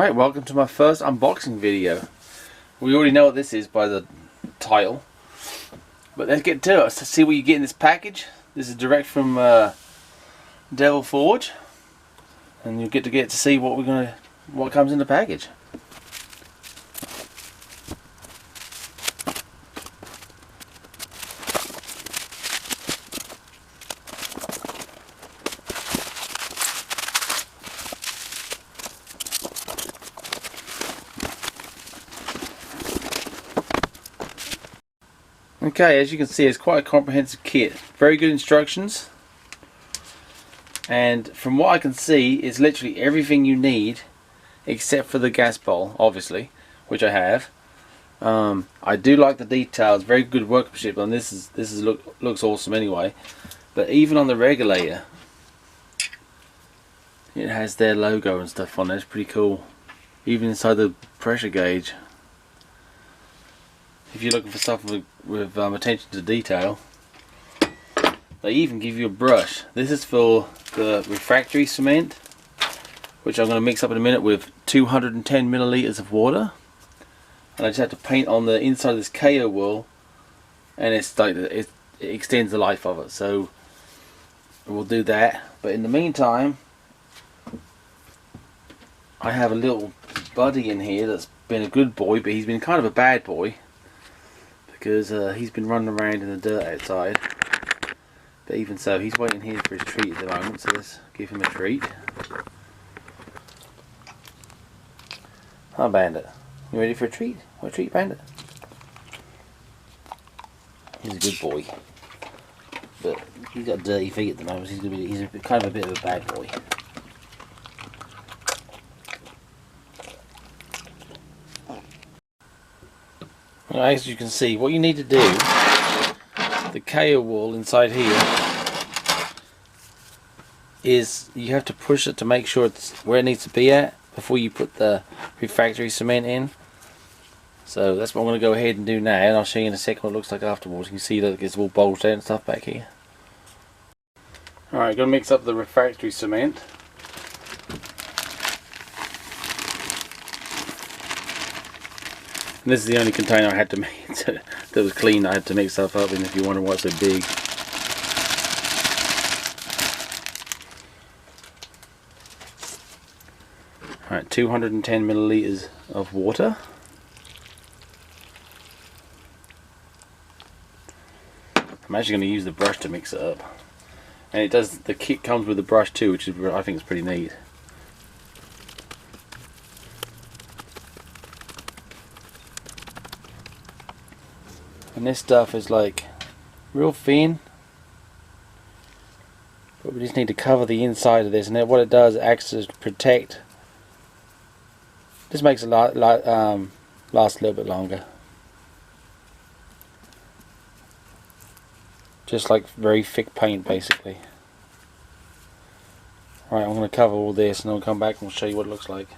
Alright, welcome to my first unboxing video. We already know what this is by the title, but let's get to it. Let's see what you get in this package. This is direct from Devil Forge, and you get to see what comes in the package. Okay, as you can see, it's quite a comprehensive kit. Very good instructions, and from what I can see, it's literally everything you need except for the gas bowl, obviously, which I have. I do like the details. Very good workmanship on this. Looks awesome anyway. But even on the regulator, it has their logo and stuff on it. It's pretty cool. Even inside the pressure gauge. If you're looking for stuff with attention to detail, they even give you a brush. This is for the refractory cement, which I'm going to mix up in a minute with 210 milliliters of water, and I just have to paint on the inside of this P.O wool, and it extends the life of it. So we'll do that. But in the meantime, I have a little buddy in here that's been a good boy, but he's been kind of a bad boy. Because he's been running around in the dirt outside. But even so, he's waiting here for his treat at the moment, so let's give him a treat. Hi, Bandit. You ready for a treat? What a treat, Bandit? He's a good boy. But he's got dirty feet at the moment, so he's kind of a bit of a bad boy. As you can see, what you need to do, the P.O wool inside here, is you have to push it to make sure it's where it needs to be at before you put the refractory cement in. So that's what I'm going to go ahead and do now, and I'll show you in a second what it looks like afterwards. You can see that it's all bulged out and stuff back here. Alright, going to mix up the refractory cement. And this is the only container I had to make that was clean. I had to mix stuff up in, if you wonder why it's so big. Alright, 210 milliliters of water. I'm actually going to use the brush to mix it up. And it does, the kit comes with a brush too, which is, I think is pretty neat. And this stuff is like real thin, but we just need to cover the inside of this, and then what it does, it acts to protect. This makes it last a little bit longer, just like very thick paint basically. Alright, I'm going to cover all this and I'll come back and we'll show you what it looks like.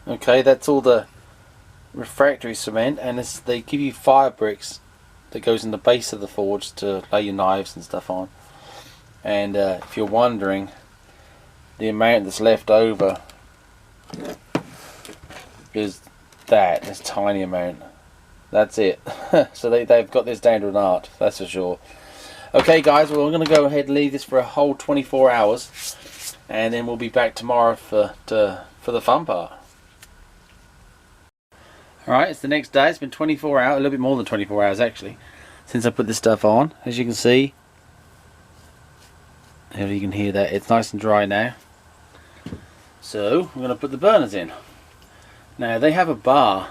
Okay, that's all the refractory cement, and they give you fire bricks that goes in the base of the forge to lay your knives and stuff on. And if you're wondering, the amount that's left over is this tiny amount. That's it. So they've got this down to an art, that's for sure. Okay guys, well, we're going to go ahead and leave this for a whole 24 hours, and then we'll be back tomorrow for the fun part. Alright, it's the next day. It's been 24 hours, a little bit more than 24 hours actually, since I put this stuff on. As you can see, you can hear that it's nice and dry now. So we're going to put the burners in. Now they have a bar.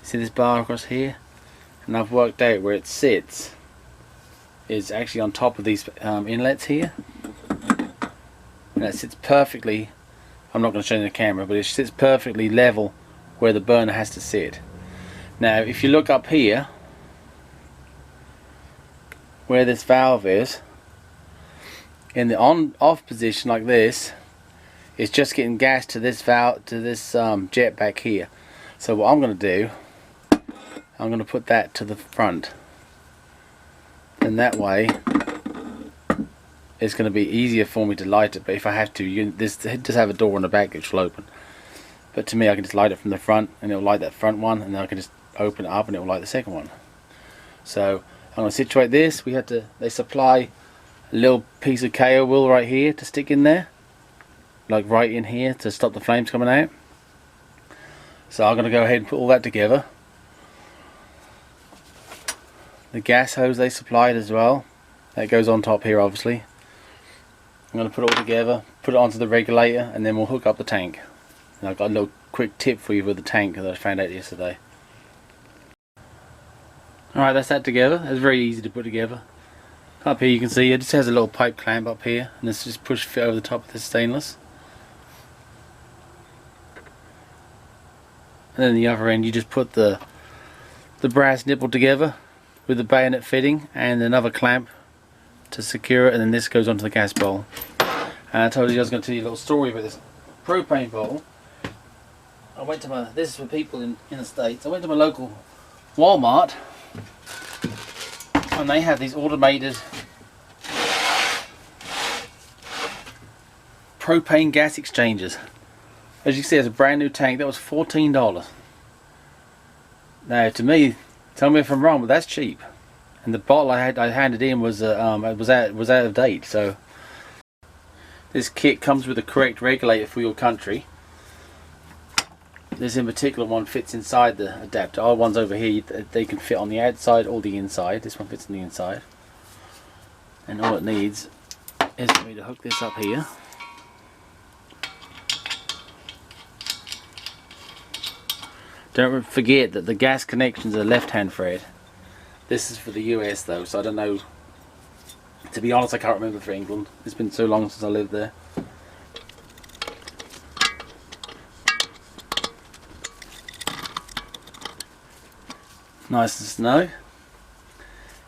See this bar across here? And I've worked out where it sits is actually on top of these inlets here. And it sits perfectly, I'm not going to show you the camera, but it sits perfectly level where the burner has to sit. Now if you look up here where this valve is, in the on-off position like this, it's just getting gas to this valve, to this jet back here. So what I'm going to do, I'm going to put that to the front, and that way it's going to be easier for me to light it. But if I have to, this just have a door on the back which will open. But to me, I can just light it from the front, and it'll light that front one, and then I can just open it up, and it will light the second one. So I'm going to situate this. They supply a little piece of KO wool right here to stick in there, like right in here, to stop the flames coming out. So I'm going to go ahead and put all that together. The gas hose they supplied as well, that goes on top here obviously. I'm going to put it all together, put it onto the regulator, and then we'll hook up the tank. And I've got a little quick tip for you with the tank that I found out yesterday. Alright, that's that together. It's very easy to put together. Up here you can see it just has a little pipe clamp up here, and it's just pushed fit over the top of the stainless. And then the other end you just put the brass nipple together with the bayonet fitting and another clamp to secure it, and then this goes onto the gas bowl. And I told you I was going to tell you a little story about this propane bowl. This is for people in the States. I went to my local Walmart, and they have these automated propane gas exchangers. As you can see, it's a brand new tank. That was $14. Now, to me, tell me if I'm wrong, but that's cheap. And the bottle I handed in was out of date. So this kit comes with the correct regulator for your country. This in particular one fits inside the adapter. Our ones over here, they can fit on the outside or the inside. This one fits on the inside. And all it needs is for me to hook this up here. Don't forget that the gas connections are left-hand thread. This is for the US though, so I don't know. To be honest, I can't remember for England. It's been so long since I lived there. Nice and snow.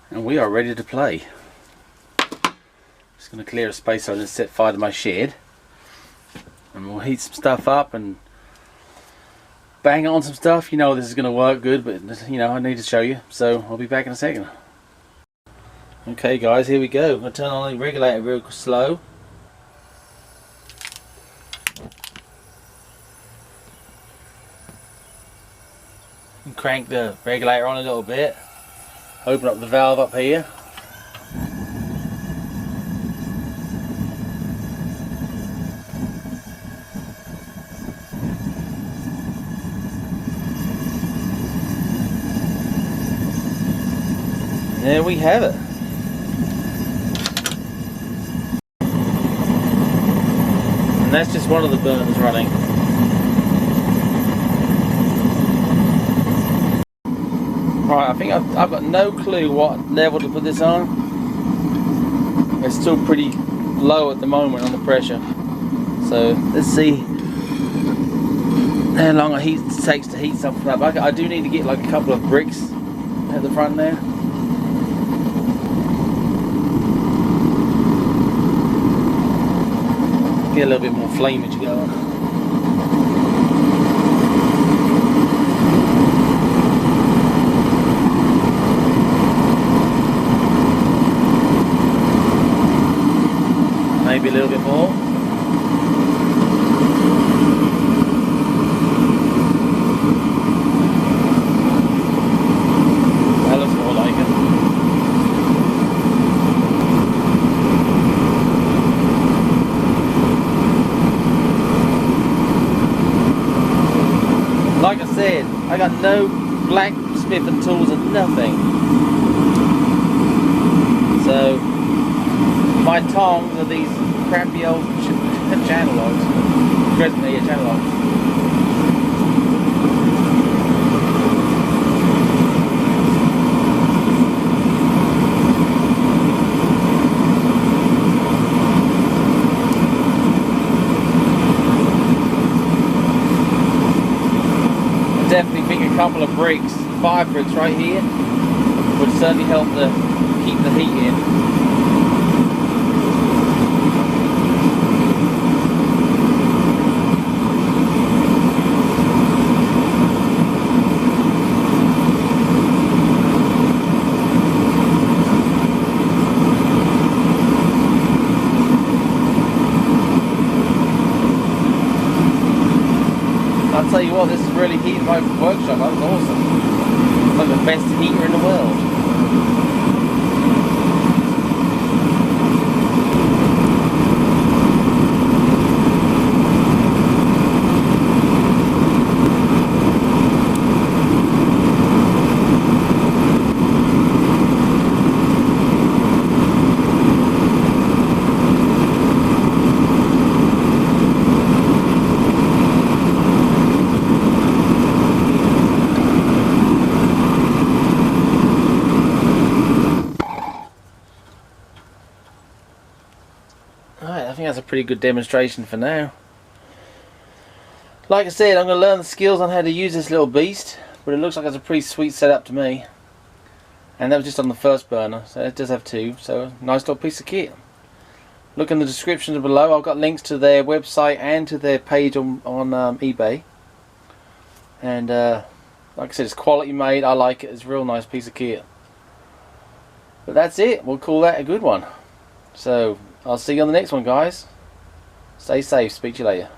And we are ready to play. Just going to clear a space so I can set fire to my shed. And we'll heat some stuff up and bang on some stuff. You know this is going to work good, but you know I need to show you, so I'll be back in a second. Okay guys, here we go. I'm going to turn on the regulator real slow. And crank the regulator on a little bit. Open up the valve up here. There we have it. And that's just one of the burners running. Right, I think I've got no clue what level to put this on. It's still pretty low at the moment on the pressure. So let's see how long it takes to heat something up. I do need to get like a couple of bricks at the front there. Get a little bit more flamage going. Maybe a little bit more. That looks more like it. Like I said, I got no blacksmithing tools and nothing. So my tongs are these crappy old channel logs. Presently, channel logs. Definitely think a couple of bricks, 5 bricks right here, would certainly help to keep the heat in. tell you what, this has really heated my workshop. That was awesome. It's like the best heater in the world. Alright, I think that's a pretty good demonstration for now. Like I said, I'm going to learn the skills on how to use this little beast, but it looks like it's a pretty sweet setup to me. And that was just on the first burner, so it does have two, so nice little piece of kit. Look in the description below, I've got links to their website and to their page on eBay. And like I said, it's quality made, I like it, it's a real nice piece of kit. But that's it, we'll call that a good one. So, I'll see you on the next one, guys. Stay safe, speak to you later.